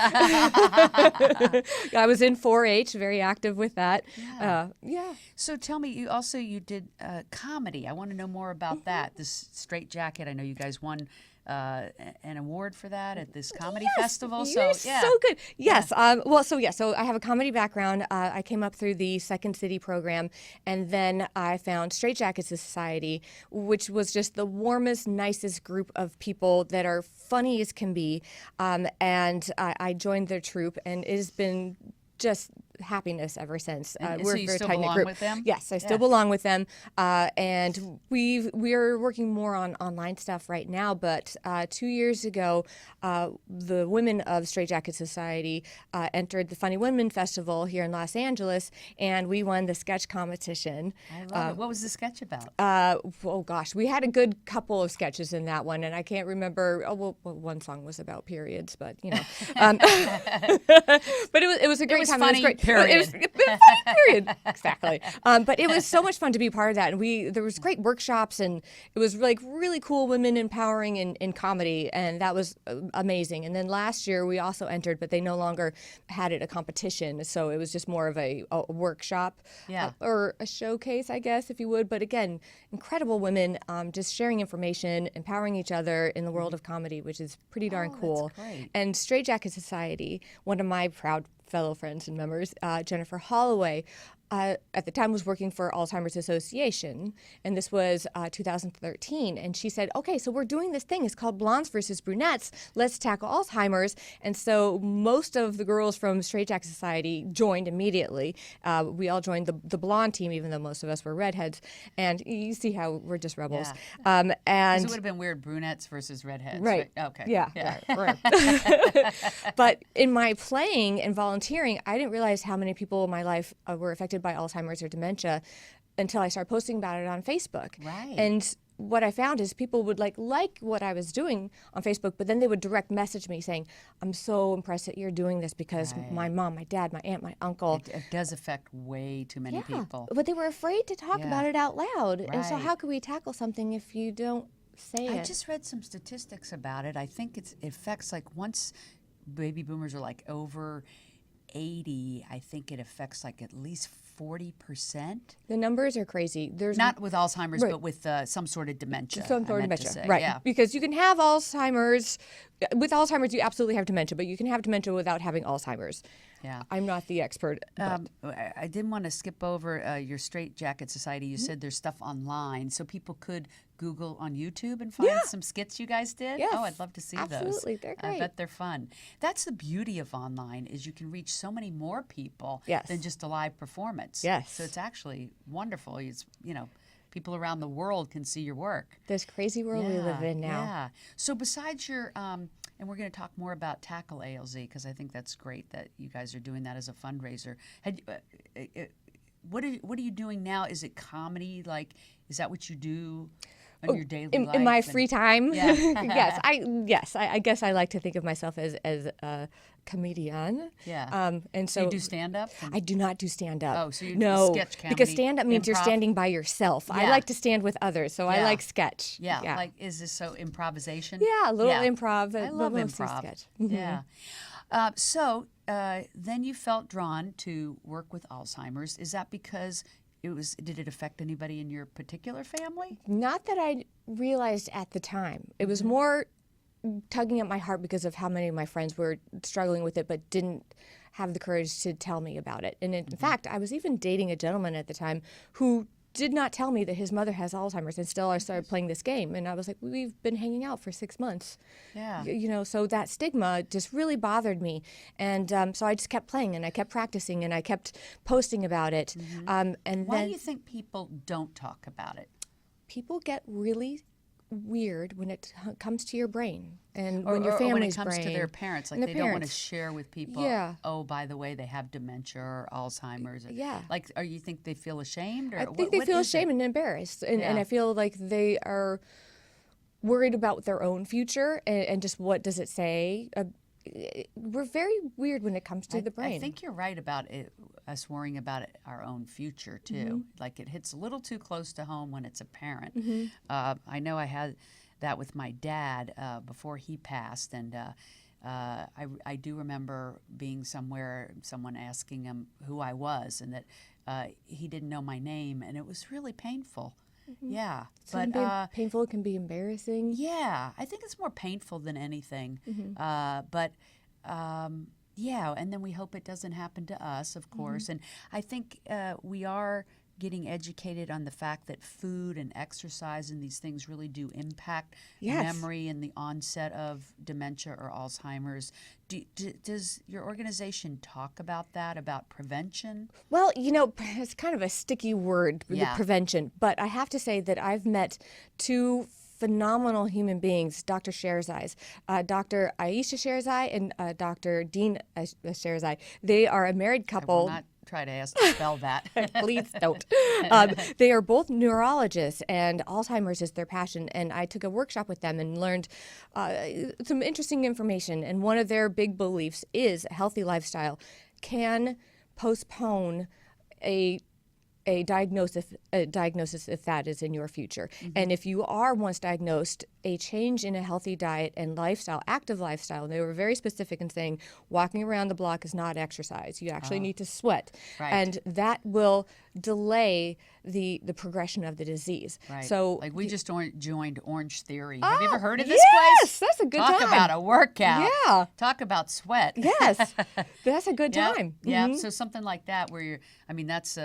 I was in 4-H, very active with that. Yeah. So tell me, you did comedy. I want to know more about that. This Straight Jacket, I know you guys won an award for that at this comedy festival. So good. Yes. So I have a comedy background. I came up through the Second City program, and then I found Straight Jacket Society, which was just the warmest, nicest group of people that are funny as can be. And I joined their troupe, and it has been just happiness ever since. And we're so a you very still tight-knit belong group. with them? Yes, I still belong with them. And we're working more on online stuff right now, but 2 years ago, the women of Straight Jacket Society entered the Funny Women Festival here in Los Angeles, and we won the sketch competition. I love it. What was the sketch about? Oh gosh, we had a good couple of sketches in that one, and I can't remember. One song was about periods, but you know. But it was a great time. Funny, it was great. period. It was funny, period. Exactly. But it was so much fun to be part of that, and there was great workshops, and it was like really cool women empowering in comedy, and that was amazing. And then last year we also entered, but they no longer had it a competition, so it was just more of a workshop or a showcase, I guess, if you would. But again, incredible women just sharing information, empowering each other in the world of comedy, which is pretty darn cool. That's great. And Straight Jacket Society, one of my proud fellow friends and members, Jennifer Holloway, at the time was working for Alzheimer's Association, and this was 2013. And she said, okay, so we're doing this thing. It's called Blondes versus Brunettes. Let's tackle Alzheimer's. And so most of the girls from Straight Jacket Society joined immediately. We all joined the blonde team, even though most of us were redheads. And you see how we're just rebels. And it would have been weird, brunettes versus redheads. Right. Okay. Yeah. Right. But in my playing and volunteering, I didn't realize how many people in my life were affected by Alzheimer's or dementia until I started posting about it on Facebook. Right. And what I found is people would like what I was doing on Facebook, but then they would direct message me saying, I'm so impressed that you're doing this because my mom, my dad, my aunt, my uncle. It does affect way too many people. But they were afraid to talk about it out loud. And so how could we tackle something if you don't say it? I just read some statistics about it. I think it affects, like, once baby boomers are like over 80, I think it affects like at least 40%. The numbers are crazy. There's not with Alzheimer's, but with some sort of dementia. Some sort of dementia, say. right? Yeah. Because you can have Alzheimer's. With Alzheimer's, you absolutely have dementia, but you can have dementia without having Alzheimer's. Yeah. I'm not the expert. But. I didn't want to skip over your Straight Jacket Society. You said there's stuff online, so people could Google on YouTube and find some skits you guys did? Yes, Oh, I'd love to see those. absolutely. They're I great. bet they're fun. That's the beauty of online is you can reach so many more people Yes. than just a live performance. Yes. So it's actually wonderful. It's, people around the world can see your work. This crazy world we live in now. Yeah. So besides your, and we're going to talk more about Tackle ALZ because I think that's great that you guys are doing that as a fundraiser. What are you doing now? Is it comedy? Like, is that what you do in your daily life? In my free time? Yeah. yes. I guess I like to think of myself as a comedian. Yeah. And so you do stand up? I do not do stand up. Oh, so you do no, sketch comedy, because stand up means you're improv? standing by yourself. I Yeah. like to stand with others, so I Yeah. like sketch. Yeah. Like, is this so improvisation? Yeah, a little improv. I but love mostly improv. sketch. Yeah. So then you felt drawn to work with Alzheimer's. Is that because did it affect anybody in your particular family? Not that I realized at the time. It was more tugging at my heart because of how many of my friends were struggling with it but didn't have the courage to tell me about it. And in fact, I was even dating a gentleman at the time who did not tell me that his mother has Alzheimer's, and still I started playing this game. And I was like, we've been hanging out for 6 months. Yeah. So that stigma just really bothered me. And so I just kept playing, and I kept practicing, and I kept posting about it. And Why then do you think people don't talk about it? people get really weird when it comes to your brain and Or when your family's when it comes brain. to their parents, like and they their don't want to parents. share with people. Yeah. Oh, by the way, they have dementia or Alzheimer's. Yeah. Like, or you think they feel ashamed? Or I think they what feel is it? ashamed and embarrassed, and Yeah. I feel like they are worried about their own future and just what does it say. We're very weird when it comes to the brain. I think you're right about us worrying about our own future too. Like it hits a little too close to home when it's a parent. I know I had that with my dad before he passed, and I do remember being somewhere, someone asking him who I was, and that he didn't know my name, and it was really painful. Yeah, So it can be painful. It can be embarrassing. yeah, I think it's more painful than anything. Yeah, and then we hope it doesn't happen to us, of course. And I think we are getting educated on the fact that food and exercise and these things really do impact memory and the onset of dementia or Alzheimer's. Does your organization talk about that, about prevention? Well, it's kind of a sticky word, the prevention. But I have to say that I've met two phenomenal human beings, Dr. Sherzai, Dr. Aisha Sherzai and Dr. Dean Sherzai. They are a married couple. I will not try to ask to spell that. Please don't. They are both neurologists, and Alzheimer's is their passion. And I took a workshop with them and learned some interesting information. And one of their big beliefs is a healthy lifestyle can postpone a diagnosis if that is in your future. And if you are once diagnosed, a change in a healthy diet and lifestyle, active lifestyle, and they were very specific in saying walking around the block is not exercise. You actually need to sweat. Right. And that will delay the progression of the disease. Right. So like we just joined Orange Theory. Have you ever heard of this yes, place? that's a good Talk time. about a workout. Yeah. Talk about sweat. Yes, that's a good Yeah, time. Yeah. Mhm. So something like that where that's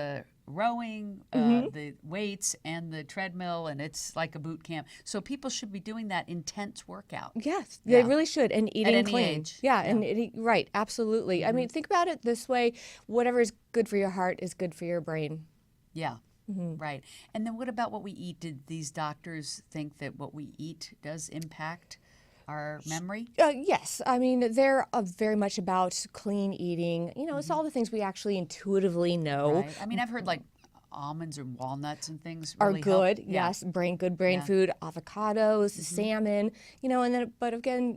rowing, the weights and the treadmill, and it's like a boot camp. So people should be doing that intense workout. Yes, Yeah. they really should. And eating any clean. age. Yeah, and right, absolutely. I mean, think about it this way: whatever is good for your heart is good for your brain. Yeah. Right. And then what about what we eat? Did these doctors think that what we eat does impact our memory? Yes, I mean they're very much about clean eating. It's all the things we actually intuitively know. Right. I mean, I've heard like almonds and walnuts and things Are really good, help. Yeah. yes, good brain food, avocados, salmon, and then, but again,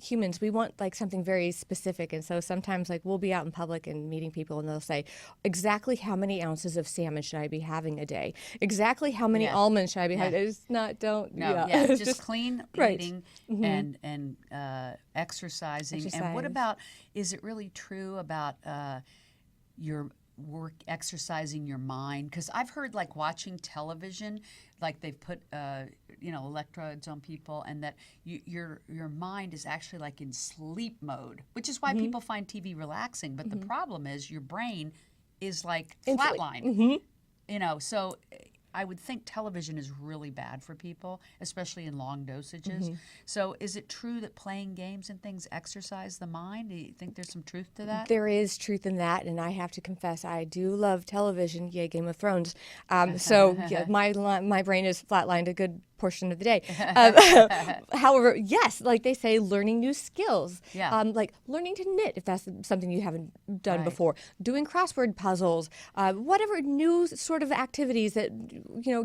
humans, we want like something very specific. And so sometimes like we'll be out in public and meeting people and they'll say, exactly how many ounces of salmon should I be having a day? Exactly how many almonds should I be having? It's not, don't, No, It's just clean right. eating and exercising. And what Exercise. about, is it really true about exercising your mind? Because I've heard like watching television, like they've put electrodes on people, and that your mind is actually like in sleep mode, which is why people find TV relaxing. But the problem is your brain is like flatline. So I would think television is really bad for people, especially in long dosages. So is it true that playing games and things exercise the mind? Do you think there's some truth to that? There is truth in that, and I have to confess, I do love television, yay, Game of Thrones. My brain is flatlined a good portion of the day. However, yes, like they say, learning new skills, like learning to knit if that's something you haven't done before, doing crossword puzzles, whatever new sort of activities that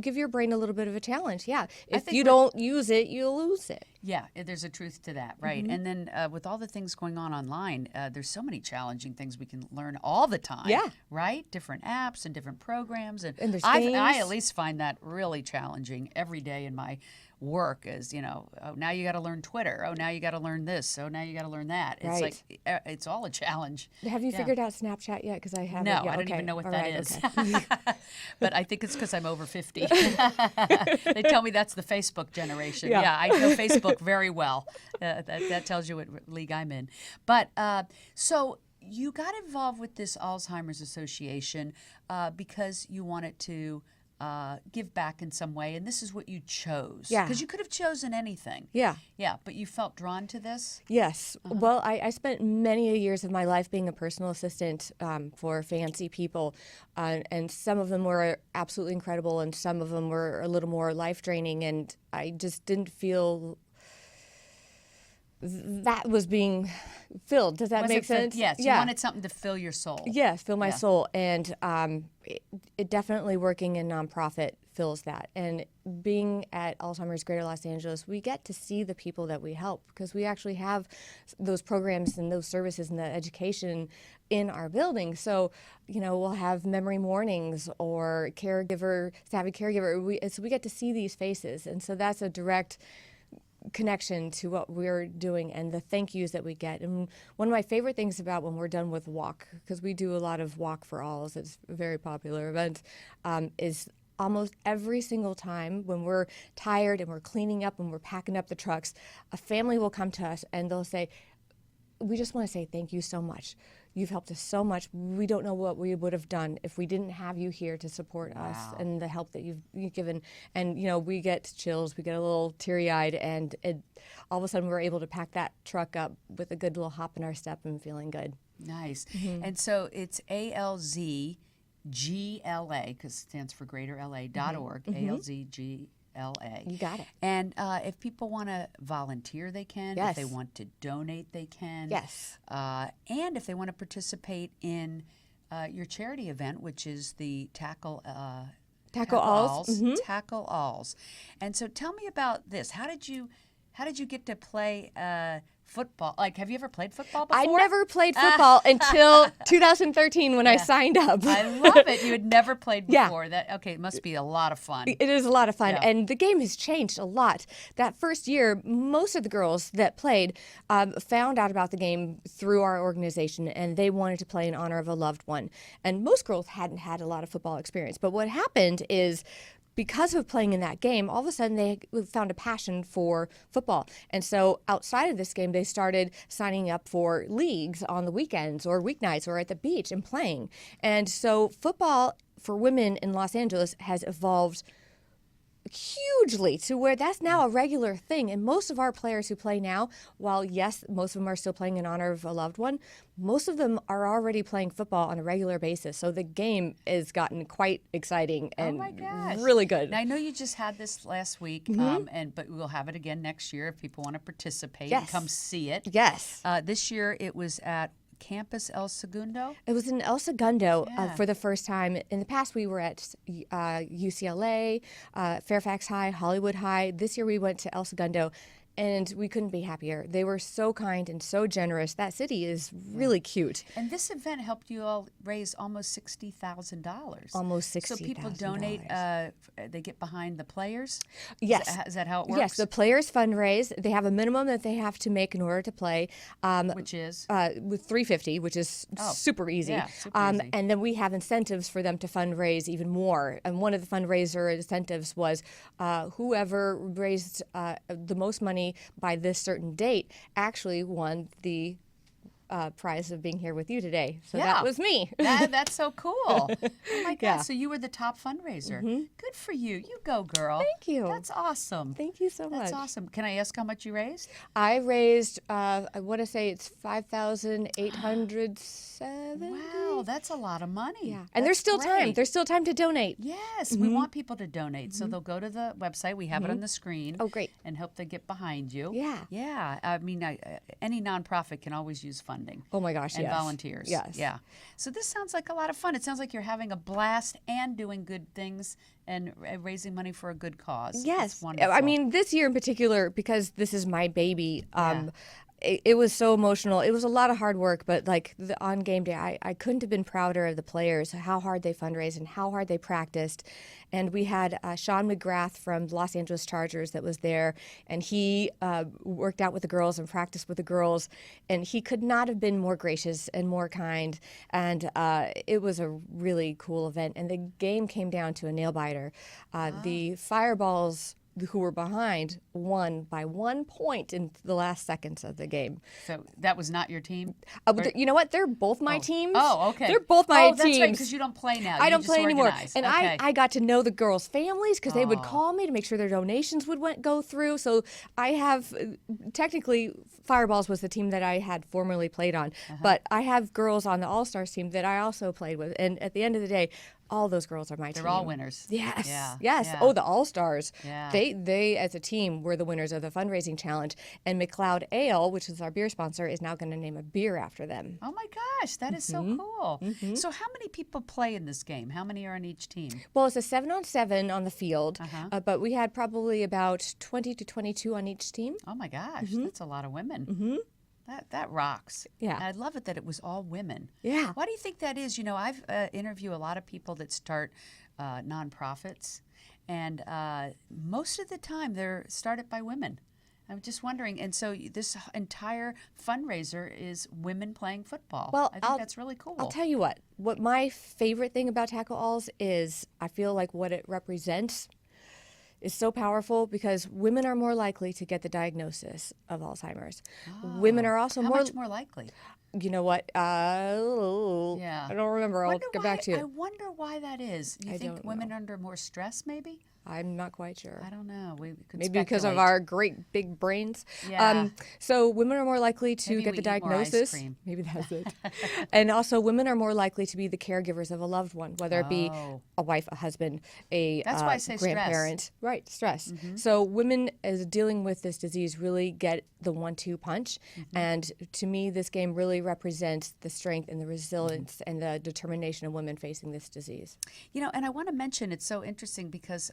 give your brain a little bit of a challenge. Yeah, if you don't use it, you'll lose it. Yeah, there's a truth to that, right? And then with all the things going on online, there's so many challenging things we can learn all the time. Yeah. Right? Different apps and different programs. And there's I at least find that really challenging every day in my work is, now you got to learn Twitter. Oh, now you got to learn this. Oh, now you got to learn that. It's like, it's all a challenge. Have you figured out Snapchat yet? Because I haven't. No, yet. I don't even know what that is. Okay. But I think it's because I'm over 50. They tell me that's the Facebook generation. Yeah, I know Facebook very well. That tells you what league I'm in. But so you got involved with this Alzheimer's Association because you wanted to give back in some way, and this is what you chose. Yeah. Because you could have chosen anything. Yeah. Yeah, but you felt drawn to this? Yes. Well, I spent many years of my life being a personal assistant for fancy people, and some of them were absolutely incredible, and some of them were a little more life-draining, and I just didn't feel that was being filled. Does that make sense? Yes. You wanted something to fill your soul. Yes, fill my soul. And it definitely working in nonprofit fills that. And being at Alzheimer's Greater Los Angeles, we get to see the people that we help because we actually have those programs and those services and the education in our building. So, we'll have memory mornings or savvy caregiver. So we get to see these faces. And so that's a direct connection to what we're doing and the thank yous that we get. And one of my favorite things about when we're done with walk, because we do a lot of walk for alls, it's a very popular event, is almost every single time when we're tired and we're cleaning up and we're packing up the trucks, a family will come to us and they'll say, we just want to say thank you so much. You've helped us so much. We don't know what we would have done if we didn't have you here to support us and the help that you've given. And, we get chills, we get a little teary-eyed, and all of a sudden we're able to pack that truck up with a good little hop in our step and feeling good. Nice. And so it's ALZGLA, because it stands for GreaterLA.org, ALZGLA. You got it. And if people want to volunteer, they can. Yes. If they want to donate, they can. Yes. And if they want to participate in your charity event, which is the Tackle Alls. Tackle Alls. And so tell me about this. How did you get to play football? Like, have you ever played football before? I never played football until 2013 when I signed up. I love it. You had never played before. It must be a lot of fun. It is a lot of fun. Yeah. And the game has changed a lot. That first year, most of the girls that played found out about the game through our organization, and they wanted to play in honor of a loved one. And most girls hadn't had a lot of football experience. But what happened is, because of playing in that game, all of a sudden they found a passion for football. And so outside of this game, they started signing up for leagues on the weekends or weeknights or at the beach and playing. And so football for women in Los Angeles has evolved hugely to where that's now a regular thing. And most of our players who play now, while yes, most of them are still playing in honor of a loved one, most of them are already playing football on a regular basis. So the game has gotten quite exciting and really good. Now, I know you just had this last week, but we'll have it again next year if people want to participate and come see it. Yes. This year it was at Campus El Segundo? It was in El Segundo for the first time. In the past, we were at UCLA, Fairfax High, Hollywood High. This year, we went to El Segundo. and we couldn't be happier. They were so kind and so generous. That city is really cute. And this event helped you all raise almost $60,000. Almost $60,000. So people donate, they get behind the players? Yes. Is that how it works? Yes, the players fundraise. They have a minimum that they have to make in order to play. Which is? With $350, which is super easy. Yeah, super easy. And then we have incentives for them to fundraise even more. And one of the fundraiser incentives was whoever raised the most money by this certain date actually won the prize of being here with you today. So that was me. That's so cool. Oh my God. Yeah. So you were the top fundraiser. Good for you. You go, girl. Thank you. That's awesome. Thank you so much. That's awesome. Can I ask how much you raised? I raised, I want to say it's $5,870. Wow, that's a lot of money. Yeah. And there's still time. great. There's still time to donate. Yes, we want people to donate. So they'll go to the website. We have it on the screen. Oh, great. And hope they get behind you. Yeah. Yeah. I mean, any nonprofit can always use funding. Oh my gosh, And yes. volunteers. Yes. Yeah. So this sounds like a lot of fun. It sounds like you're having a blast and doing good things and raising money for a good cause. Yes. It's wonderful. I mean, this year in particular, because this is my baby, it was so emotional. It was a lot of hard work, but like on game day, I couldn't have been prouder of the players, how hard they fundraised and how hard they practiced. And we had Sean McGrath from the Los Angeles Chargers that was there, and he worked out with the girls and practiced with the girls, and he could not have been more gracious and more kind. And it was a really cool event. And the game came down to a nail biter. The Fireballs, who were behind, won by 1 point in the last seconds of the game. So that was not your team? You know what? They're both my teams. Oh, okay. They're both my teams. Oh, that's right, because you don't play now. I You don't just play anymore. organize. And Okay. I got to know the girls' families because they would call me to make sure their donations would go through. So I have, technically, Fireballs was the team that I had formerly played on. But I have girls on the All-Stars team that I also played with. And at the end of the day, all those girls are my team. They're all winners. Yes. Yeah. Yes. Yeah. Oh, the All-Stars. Yeah. They as a team were the winners of the fundraising challenge. And McLeod Ale, which is our beer sponsor, is now going to name a beer after them. Oh my gosh, that is so cool. So how many people play in this game? How many are on each team? Well, it's a 7-on-7 on the field, but we had probably about 20 to 22 on each team. Oh my gosh, that's a lot of women. That rocks. Yeah. And I love it that it was all women. Yeah. Why do you think that is? You know, I've interviewed a lot of people that start nonprofits, and most of the time they're started by women. I'm just wondering, and so this entire fundraiser is women playing football. Well, I think that's really cool. I'll tell you what my favorite thing about Tackle Alls is I feel like what it represents is so powerful because women are more likely to get the diagnosis of Alzheimer's. Women are also How much more likely? You know what? I don't remember. I'll get back to you. I wonder why that is. You think women are under more stress, maybe? I'm not quite sure. I don't know. We could Maybe because of speculate. our great big brains. Yeah. So women are more likely to Maybe get we the eat more ice diagnosis. cream. Maybe that's it. And also, women are more likely to be the caregivers of a loved one, whether it be a wife, a husband, a That's why I say stress. grandparent. Right, stress. So women, as dealing with this disease, really get the 1-2 punch. And to me, this game really represents the strength and the resilience and the determination of women facing this disease. You know, and I want to mention it's so interesting because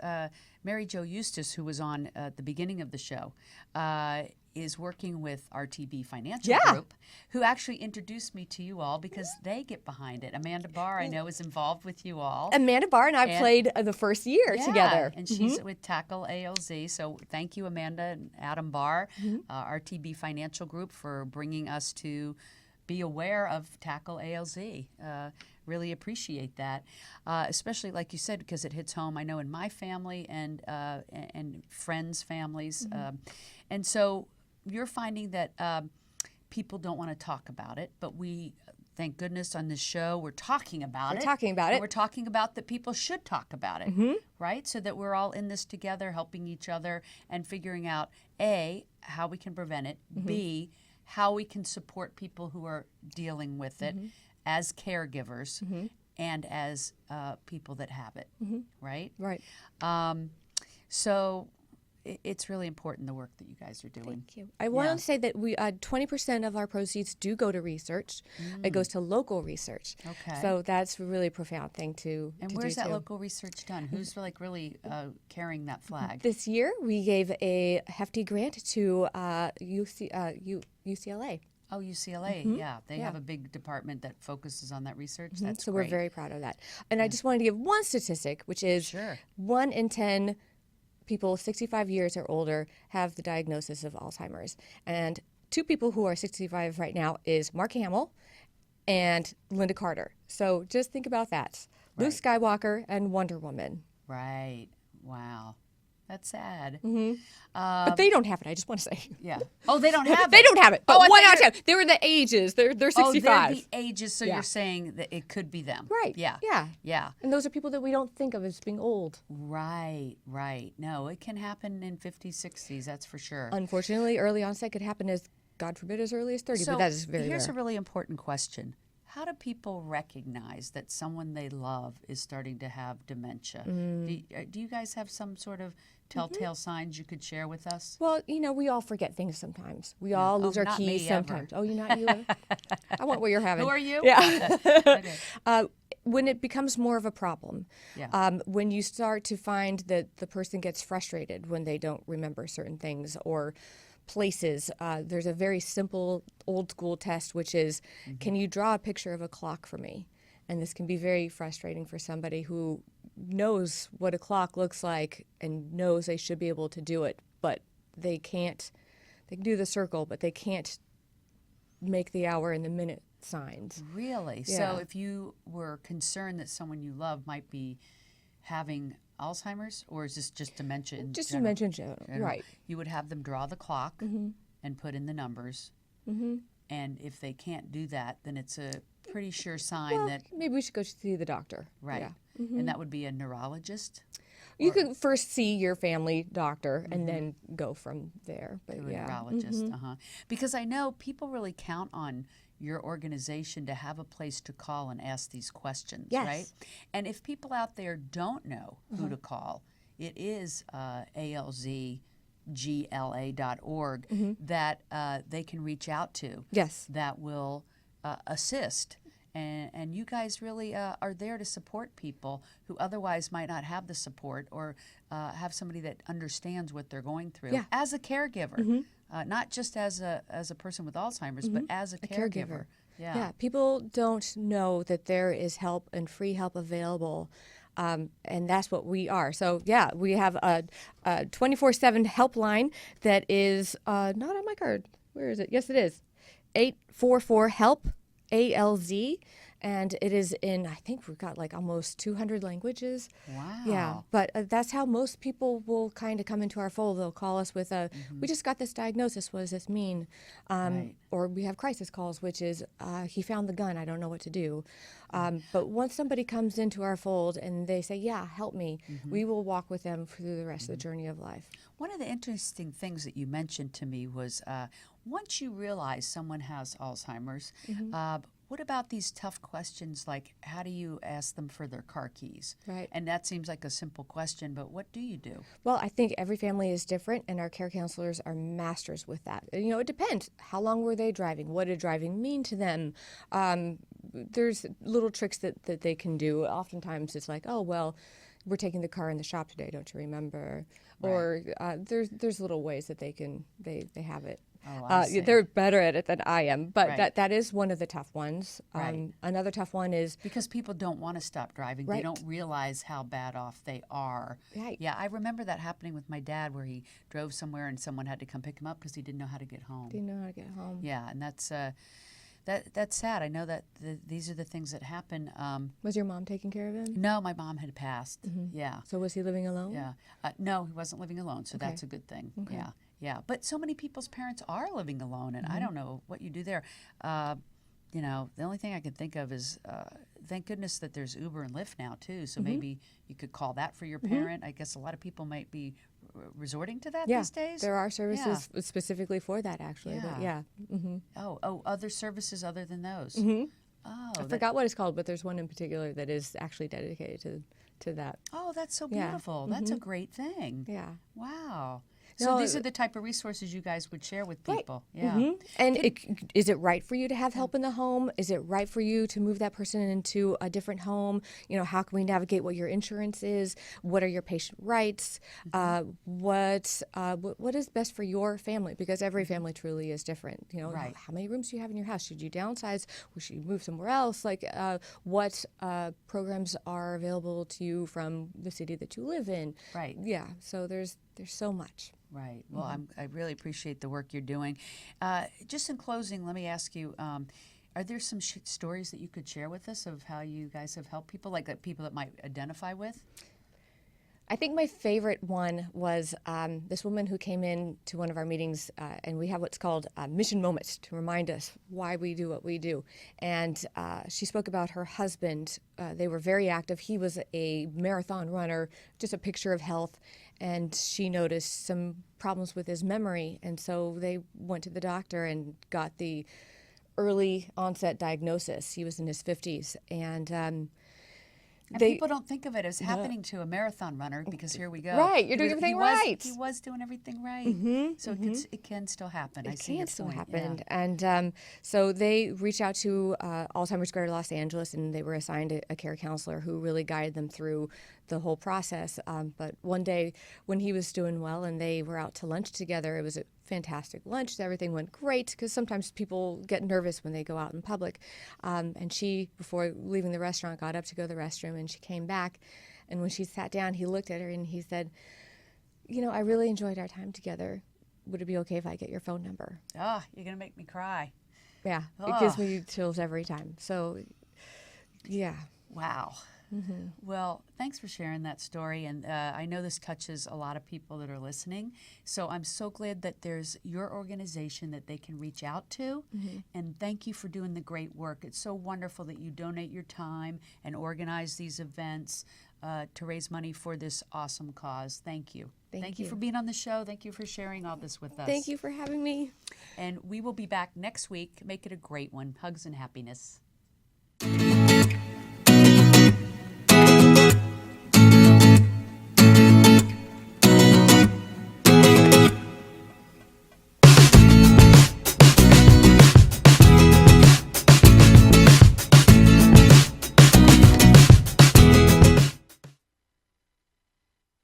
Mary Jo Eustace, who was on at the beginning of the show, is working with RTB Financial Group, who actually introduced me to you all because they get behind it. Amanda Barr, I know, is involved with you all. Amanda Barr and I played the first year together. And she's with Tackle ALZ. So thank you, Amanda and Adam Barr, RTB Financial Group, for bringing us to be aware of Tackle ALZ. Really appreciate that, especially like you said, because it hits home. I know in my family and friends' families, and so you're finding that people don't want to talk about it, but we. Thank goodness on this show we're talking about it. We're talking about and it. We're talking about that people should talk about it, right? So that we're all in this together, helping each other and figuring out A, how we can prevent it, B, how we can support people who are dealing with it as caregivers and as people that have it, right? Right. So it's really important, the work that you guys are doing. Thank you. I want to say that we 20% of our proceeds do go to research. It goes to local research. Okay. So that's a really profound thing to And to where's do that too. local research done? Who's like really carrying that flag? This year, we gave a hefty grant to UCLA. Oh, UCLA, yeah. They have a big department that focuses on that research. That's So great. we're very proud of that. And I just wanted to give one statistic, which is 1 in 10 people 65 years or older have the diagnosis of Alzheimer's. And 2 people who are 65 right now is Mark Hamill and Linda Carter. So just think about that. Luke Skywalker and Wonder Woman. Right. Wow. That's sad. But they don't have it, I just want to say. Yeah. Oh, they don't have it? They don't have it. But I 1 thought out of you were- 10. They were the ages. They're 65. Oh, they're the ages, so Yeah. you're saying that it could be them. Right. Yeah. Yeah. Yeah. And those are people that we don't think of as being old. Right, right. No, it can happen in 50s, 60s, that's for sure. Unfortunately, early onset could happen as, God forbid, as early as 30, So but that is very here's rare. a really important question. How do people recognize that someone they love is starting to have dementia? Do you guys have some sort of telltale signs you could share with us? Well, we all forget things sometimes. We all lose our not keys me, ever. sometimes. Oh, you're not you? Ever? I want what you're having. Who are you? Yeah. Okay. When it becomes more of a problem, Yeah. when you start to find that the person gets frustrated when they don't remember certain things or places, there's a very simple old school test, which is, can you draw a picture of a clock for me? And this can be very frustrating for somebody who knows what a clock looks like and knows they should be able to do it, but they can't. They can do the circle, but they can't make the hour and the minute signs. Really? Yeah. So if you were concerned that someone you love might be having Alzheimer's, or is this just dementia in Just general? dementia in general, right. You would have them draw the clock and put in the numbers. And if they can't do that, then it's a pretty sure sign Well, that, maybe we should go see the doctor. right. Yeah. And that would be a neurologist? You could first see your family doctor and then go from there. But To a yeah. neurologist, Because I know people really count on your organization to have a place to call and ask these questions, Yes. right? And if people out there don't know who to call, it is alzgla.org that they can reach out to. Yes. That will assist. And you guys really are there to support people who otherwise might not have the support or have somebody that understands what they're going through Yeah. as a caregiver, not just as a person with Alzheimer's, but as a caregiver. Yeah, people don't know that there is help and free help available. And that's what we are. So, yeah, we have a 24/7 helpline that is not on my card. Where is it? Yes, it is. 844-HELP, ALZ. And it is in, I think we've got like almost 200 languages. Wow. Yeah, but that's how most people will kind of come into our fold. They'll call us with a, we just got this diagnosis, what does this mean? Right. Or we have crisis calls, which is, he found the gun, I don't know what to do. But once somebody comes into our fold and they say, yeah, help me, we will walk with them through the rest of the journey of life. One of the interesting things that you mentioned to me was once you realize someone has Alzheimer's, what about these tough questions like how do you ask them for their car keys? Right. And that seems like a simple question, but what do you do? Well, I think every family is different, and our care counselors are masters with that. It depends. How long were they driving? What did driving mean to them? There's little tricks that they can do. Oftentimes it's like, oh, well, we're taking the car in the shop today, don't you remember? Right. Or there's little ways that they have it. Oh, I see. They're better at it than I am, but Right. that is one of the tough ones. Right. Another tough one is Because people don't want to stop driving. They Right. don't realize how bad off they are. Right. Yeah, I remember that happening with my dad where he drove somewhere and someone had to come pick him up because he didn't know how to get home. they know how to get home. Yeah, and that's sad. I know that these are the things that happen. Was your mom taking care of him? No, my mom had passed. Yeah. So was he living alone? Yeah. No, he wasn't living alone, so that's a good thing. Yeah. Yeah. But so many people's parents are living alone, and I don't know what you do there. The only thing I can think of is thank goodness that there's Uber and Lyft now, too. So maybe you could call that for your parent. I guess a lot of people might be resorting to that these days. There are services specifically for that, actually. Yeah. But yeah. Oh, other services other than those. Oh, I forgot what it's called, but there's one in particular that is actually dedicated to that. Oh, that's so Yeah. beautiful. That's a great thing. Yeah. Wow. So these are the type of resources you guys would share with people. Yeah. And is it right for you to have help in the home? Is it right for you to move that person into a different home? You know, how can we navigate what your insurance is? What are your patient rights? What is best for your family? Because every family truly is different. You know, how many rooms do you have in your house? Should you downsize? Or should you move somewhere else? Like, what programs are available to you from the city that you live in? Right. Yeah. So there's so much. Right. Well, I really appreciate the work you're doing. Just in closing, let me ask you, are there some stories that you could share with us of how you guys have helped people, like that people that might identify with? I think my favorite one was this woman who came in to one of our meetings, and we have what's called mission moments to remind us why we do what we do. And she spoke about her husband. They were very active. He was a marathon runner, just a picture of health. And she noticed some problems with his memory. And so they went to the doctor and got the early onset diagnosis. He was in his 50s. And people don't think of it as happening to a marathon runner because here we go. Right, you're doing everything right. He was doing everything right. So it can still happen. I see your point. It can still happen. Yeah. And so they reached out to Alzheimer's Greater Los Angeles, and they were assigned a care counselor who really guided them through the whole process. But one day when he was doing well and they were out to lunch together, it was a fantastic lunch. Everything went great because sometimes people get nervous when they go out in public. And she, before leaving the restaurant, got up to go to the restroom, and she came back. And when she sat down, he looked at her and he said, you know, I really enjoyed our time together. Would it be okay if I get your phone number? Oh, you're going to make me cry. Yeah, it gives me chills every time. So, yeah. Wow. Well, thanks for sharing that story. And I know this touches a lot of people that are listening. So I'm so glad that there's your organization that they can reach out to. And thank you for doing the great work. It's so wonderful that you donate your time and organize these events to raise money for this awesome cause. Thank you. Thank you for being on the show. Thank you for sharing all this with us. Thank you for having me. And we will be back next week. Make it a great one. Hugs and happiness.